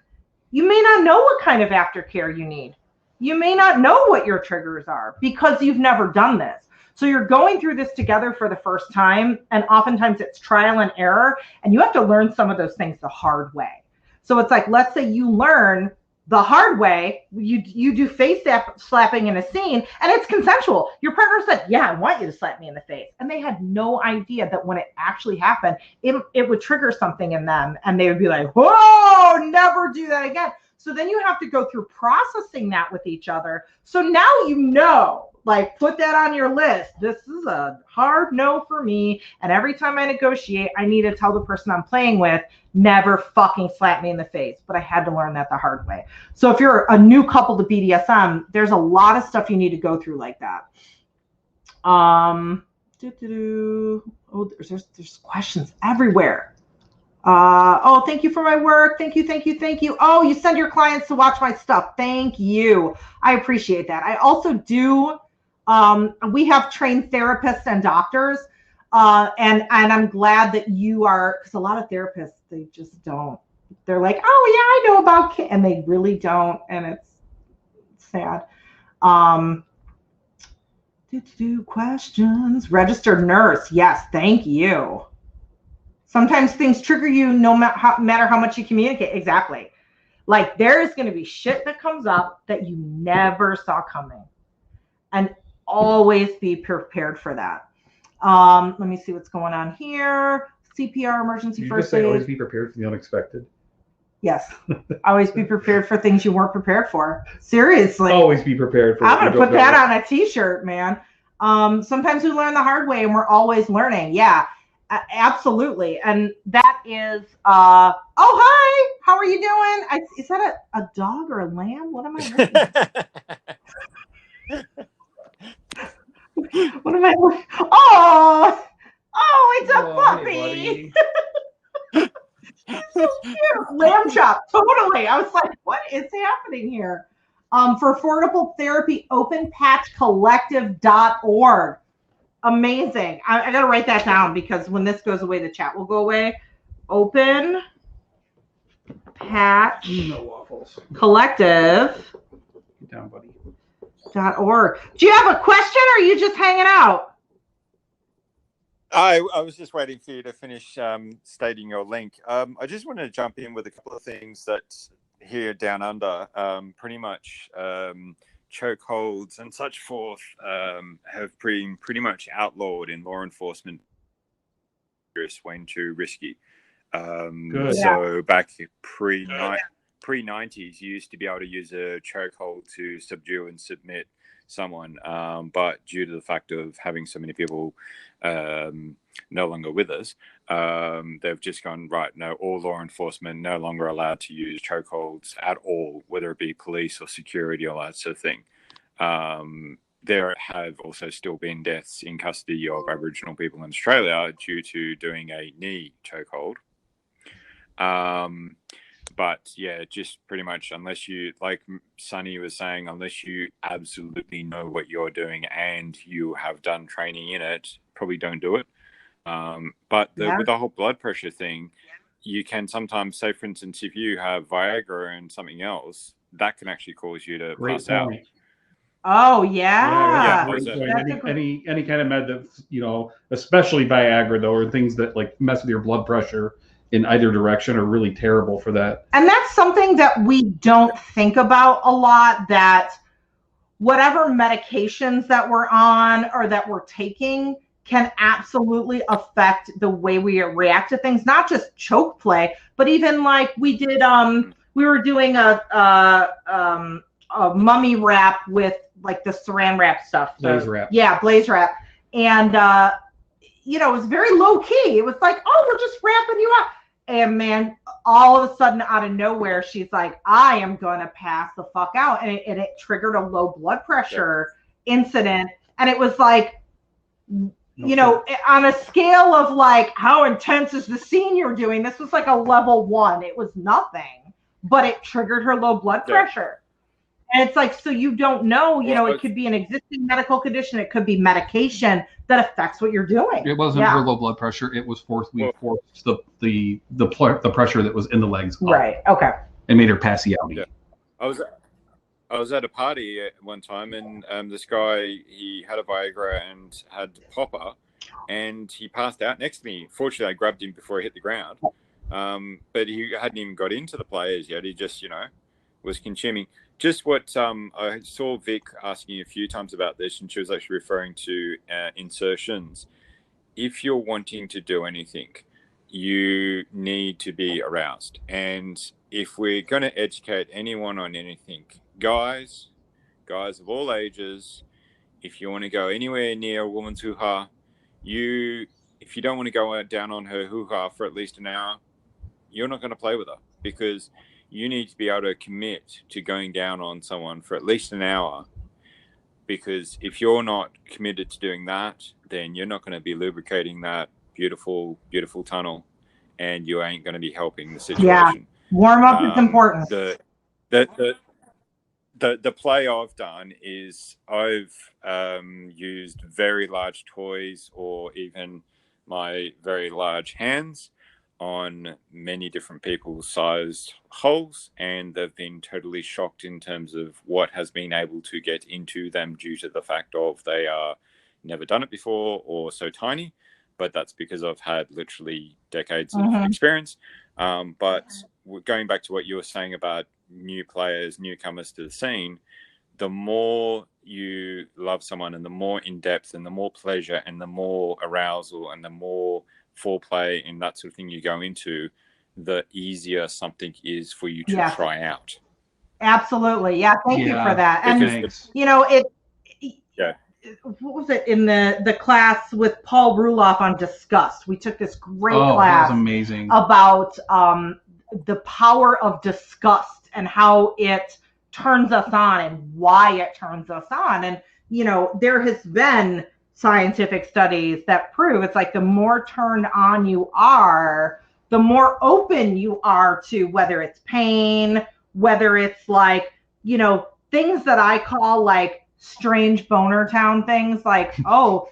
you may not know what kind of aftercare you need. You may not know what your triggers are because you've never done this. So you're going through this together for the first time, and oftentimes it's trial and error, and you have to learn some of those things the hard way. So it's like, let's say you learn the hard way, you do face slapping in a scene, and it's consensual. Your partner said, yeah, I want you to slap me in the face. And they had no idea that when it actually happened, it would trigger something in them, and they would be like, whoa, never do that again. So then you have to go through processing that with each other. So now you know, like put that on your list. This is a hard no for me. And every time I negotiate, I need to tell the person I'm playing with, never fucking slap me in the face. But I had to learn that the hard way. So if you're a new couple to BDSM, there's a lot of stuff you need to go through like that. Oh, there's questions everywhere. Oh, thank you for my work. Thank you, thank you, thank you. Oh, you send your clients to watch my stuff. Thank you. I appreciate that. I also do, we have trained therapists and doctors, and I'm glad that you are, because a lot of therapists, they just don't. They're like, oh yeah, I know about kids, and they really don't, and it's sad. Questions. Registered nurse. Yes, thank you. Sometimes things trigger you no matter how much you communicate. Exactly. Like there's going to be shit that comes up that you never saw coming. And always be prepared for that. Let me see what's going on here. CPR, emergency first aid. Always be prepared for the unexpected. Yes. Always be prepared for things you weren't prepared for. Seriously. Always be prepared for. I'm going to put that on a t-shirt, man. Sometimes we learn the hard way and we're always learning. Yeah. Absolutely. And that is oh hi, how are you doing? Is that a dog or a lamb? What am I looking? What am I looking? Oh, it's a puppy. Hey, so cute. Lamb chop, totally. I was like, what is happening here? For affordable therapy, openpatchcollective.org. Amazing. I got to write that down because when this goes away, the chat will go away. Open Patch Collective. Get down, buddy. .org. Do you have a question or are you just hanging out? I was just waiting for you to finish stating your link. I just want to jump in with a couple of things that here down under pretty much chokeholds and such forth have been pretty much outlawed in law enforcement when too risky. So back pre-90s, you used to be able to use a chokehold to subdue and submit someone, but due to the fact of having so many people no longer with us, they've just gone, right, no, all law enforcement no longer allowed to use chokeholds at all, whether it be police or security or that sort of thing. there have also still been deaths in custody of Aboriginal people in Australia due to doing a knee chokehold. But yeah, just pretty much, unless you, like Sonny was saying, unless you absolutely know what you're doing and you have done training in it, probably don't do it. But with the whole blood pressure thing, you can sometimes say, for instance, if you have Viagra and something else, that can actually cause you to pass out. Oh yeah. Any kind of med that, you know, especially Viagra though, or things that like mess with your blood pressure in either direction are really terrible for that. And that's something that we don't think about a lot, that whatever medications that we're on or that we're taking can absolutely affect the way we react to things, not just choke play, but even like we did, we were doing a mummy wrap with like the saran wrap stuff. Blaze wrap. Yeah, blaze wrap. And, you know, it was very low key. It was like, oh, we're just wrapping you up. And man, all of a sudden out of nowhere, she's like, I am going to pass the fuck out. And it triggered a low blood pressure incident. And it was like, you know, on a scale of like, how intense is the scene you're doing? This was like a level 1. It was nothing, but it triggered her low blood pressure. And it's like, so you don't know, you know, it could be an existing medical condition. It could be medication that affects what you're doing. It wasn't her low blood pressure. It was forced the pressure that was in the legs up. Right. Okay. And made her passy out. Yeah. I was at a party at one time, and this guy, he had a Viagra and had popper, and he passed out next to me. Fortunately, I grabbed him before he hit the ground. But he hadn't even got into the players yet. He just, you know, was consuming. Just what I saw Vic asking a few times about this, and she was actually referring to insertions. If you're wanting to do anything, you need to be aroused. And if we're going to educate anyone on anything, guys of all ages, if you want to go anywhere near a woman's hoo-ha, if you don't want to go down on her hoo-ha for at least an hour, you're not going to play with her, because you need to be able to commit to going down on someone for at least an hour, because if you're not committed to doing that, then you're not going to be lubricating that beautiful, beautiful tunnel, and you ain't going to be helping the situation. Yeah, warm up is important. The play I've done is I've used very large toys or even my very large hands on many different people's sized holes, and they've been totally shocked in terms of what has been able to get into them due to the fact of they are never done it before or so tiny. But that's because I've had literally decades of experience. But going back to what you were saying about new players, newcomers to the scene, the more you love someone and the more in depth and the more pleasure and the more arousal and the more foreplay and that sort of thing you go into, the easier something is for you to try out. Absolutely. Yeah. Thank you for that. And you know, what was it in the class with Paul Ruloff on disgust? We took this great class. That was amazing. About the power of disgust and how it turns us on and why it turns us on. And, you know, there has been scientific studies that prove it's like the more turned on you are, the more open you are to whether it's pain, whether it's like, you know, things that I call like strange boner town things, like, oh,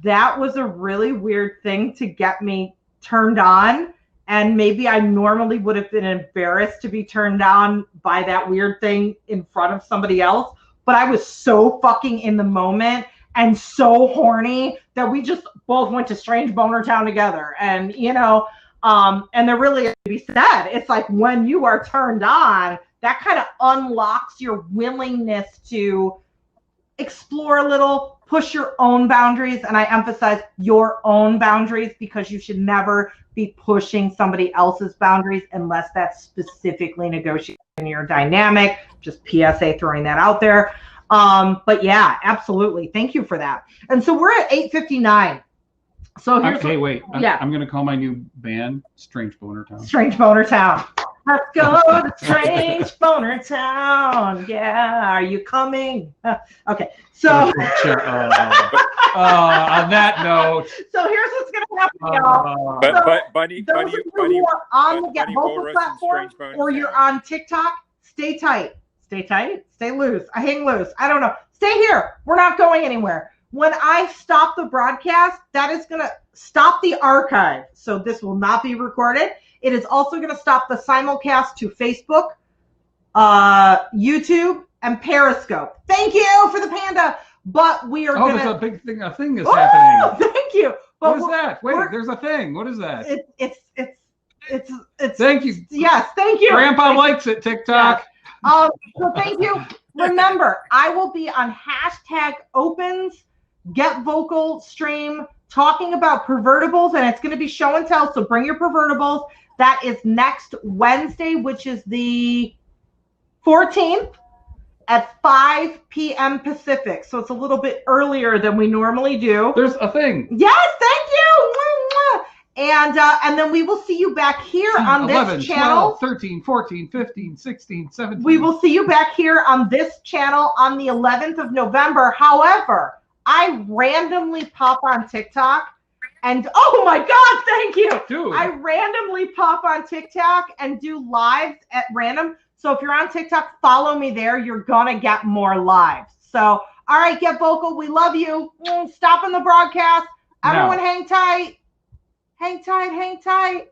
that was a really weird thing to get me turned on. And maybe I normally would have been embarrassed to be turned on by that weird thing in front of somebody else. But I was so fucking in the moment and so horny that we just both went to strange boner town together. And, you know, and there really is to be said, it's like when you are turned on, that kind of unlocks your willingness to explore a little, push your own boundaries. And I emphasize your own boundaries, because you should never be pushing somebody else's boundaries unless that's specifically negotiated in your dynamic. Just PSA throwing that out there. But yeah, absolutely. Thank you for that. And so we're at 8:59. So here's I'm going to call my new band Strange Boner Town. Strange Boner Town. Let's go to Strange Boner Town. Yeah, are you coming? Okay, so on that note, so here's what's gonna happen, y'all. But Bunny, Those of you who are on the Get Vocal Walrus and platform, Strange Boner or you're Town. on TikTok, stay tight. Stay tight. Stay loose. I hang loose. I don't know. Stay here. We're not going anywhere. When I stop the broadcast, that is going to stop the archive. So this will not be recorded. It is also going to stop the simulcast to Facebook, YouTube, and Periscope. Thank you for the panda. But we are going to... there's a big thing. A thing is happening. Thank you. But what is that? Wait, there's a thing. What is that? It's thank you. Yes, thank you. Grandpa likes it, TikTok. Yes. So thank you. Remember, I will be on #opens Get Vocal stream talking about pervertibles, and it's going to be show and tell. So bring your pervertibles. That is next Wednesday, which is the 14th at 5 p.m. Pacific. So it's a little bit earlier than we normally do. There's a thing. Yes, thank you. And then we will see you back here on 11, this channel. 12, 13, 14, 15, 16, 17. We will see you back here on this channel on the 11th of November. However, I randomly pop on TikTok and oh my God, thank you. Dude. I randomly pop on TikTok and do lives at random. So if you're on TikTok, follow me there. You're going to get more lives. So, all right, Get Vocal. We love you. Stopping the broadcast. Everyone hang tight. Hang tight, hang tight.